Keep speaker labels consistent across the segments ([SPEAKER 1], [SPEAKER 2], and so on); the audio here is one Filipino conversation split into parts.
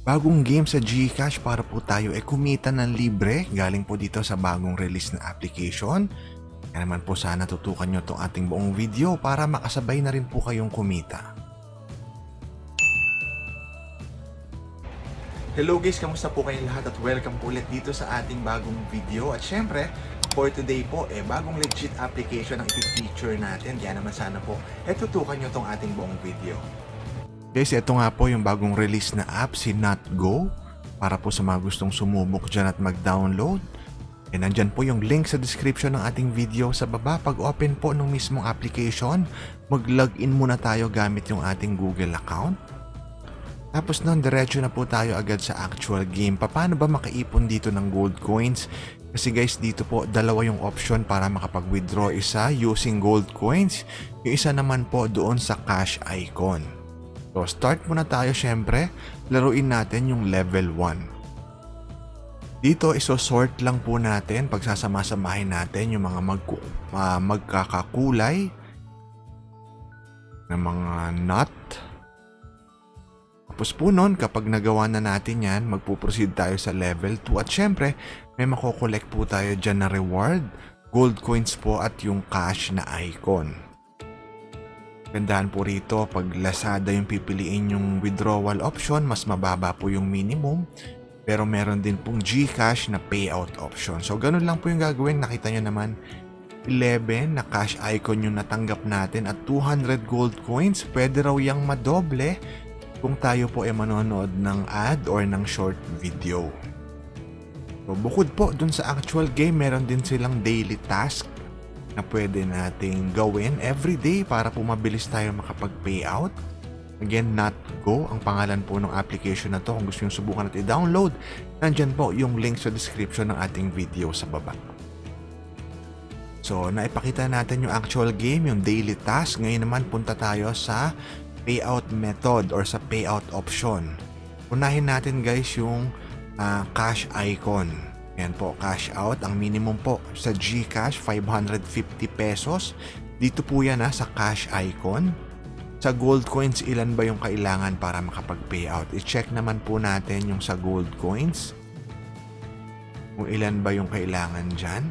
[SPEAKER 1] Bagong game sa GCash para po tayo kumita ng libre galing po dito sa bagong release na application. Kaya naman po sana tutukan nyo itong ating buong video para makasabay na rin po kayong kumita. Hello guys, kamusta po kayong lahat at welcome po ulit dito sa ating bagong video. At syempre, for today po, bagong legit application ang ipifeature natin. Kaya naman sana po, tutukan nyo itong ating buong video. Guys, ito nga po yung bagong release na app, si NotGo. Para po sa mga gustong sumubok dyan at mag-download. Nandyan po yung link sa description ng ating video sa baba. Pag open po ng mismong application, mag-login muna tayo gamit yung ating Google account. Tapos nun, diretso na po tayo agad sa actual game. Paano ba makaipon dito ng gold coins? Kasi guys, dito po dalawa yung option para makapag-withdraw. Isa using gold coins, yung isa naman po doon sa cash icon. So start muna tayo syempre, laruin natin yung level 1. Dito isosort lang po natin, pagsasama-samahin natin yung mga magkakakulay na mga nut. Tapos po nun, kapag nagawa na natin yan, magpuproceed tayo sa level 2. At syempre, may makokolect po tayo dyan na reward, gold coins po at yung cash na icon. Gandaan po rito, pag Lazada yung pipiliin yung withdrawal option, mas mababa po yung minimum. Pero meron din pong GCash na payout option. So ganun lang po yung gagawin. Nakita nyo naman, 11 na cash icon yung natanggap natin at 200 gold coins. Pwede raw yung madoble kung tayo po manonood ng ad or ng short video. So bukod po dun sa actual game, meron din silang daily task na pwede nating gawin everyday para po mabilis tayo makapag-payout. Again, NotGo ang pangalan po ng application na to. Kung gusto nyo subukan at i-download, nandyan po yung link sa description ng ating video sa baba. So, naipakita natin yung actual game, yung daily task. Ngayon naman, punta tayo sa payout method or sa payout option. Unahin natin guys yung cash icon. Yan po, cash out. Ang minimum po sa GCash, 550 pesos. Dito po yan sa cash icon. Sa gold coins, ilan ba yung kailangan para makapag-payout? I-check naman po natin yung sa gold coins. Kung ilan ba yung kailangan dyan.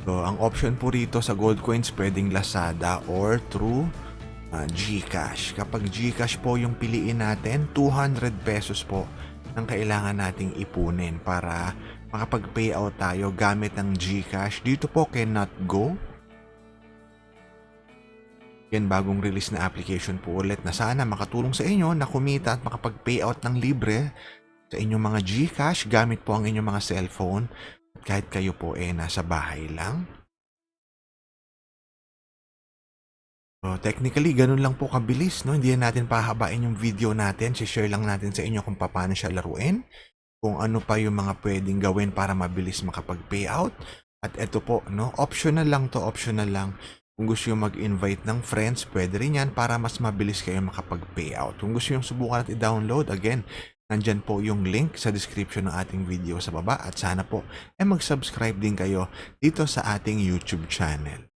[SPEAKER 1] So, ang option po rito sa gold coins, pwedeng Lazada or through GCash. Kapag GCash po yung piliin natin, 200 pesos po ang kailangan nating ipunin para makapag-payout tayo gamit ng GCash. Dito po kay NotGo. Yan, bagong release na application po ulit na sana makatulong sa inyo na kumita at makapag-payout ng libre sa inyong mga GCash gamit po ang inyong mga cellphone kahit kayo po nasa bahay lang. So, technically, ganun lang po kabilis, no? Hindi natin pahabain yung video natin. Share lang natin sa inyo kung paano siya laruin. Kung ano pa yung mga pwedeng gawin para mabilis makapag-payout. At ito po, no? Optional lang to, optional lang. Kung gusto yung mag-invite ng friends, pwede rin yan para mas mabilis kayo makapag-payout. Kung gusto yung subukan at i-download, again, nandyan po yung link sa description ng ating video sa baba. At sana po, mag-subscribe din kayo dito sa ating YouTube channel.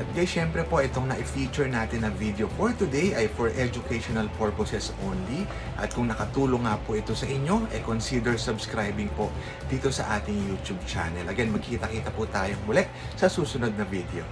[SPEAKER 1] At guys, syempre po itong na-feature natin na video for today ay for educational purposes only. At kung nakatulong nga po ito sa inyo, consider subscribing po dito sa ating YouTube channel. Again, magkita-kita po tayo muli sa susunod na video.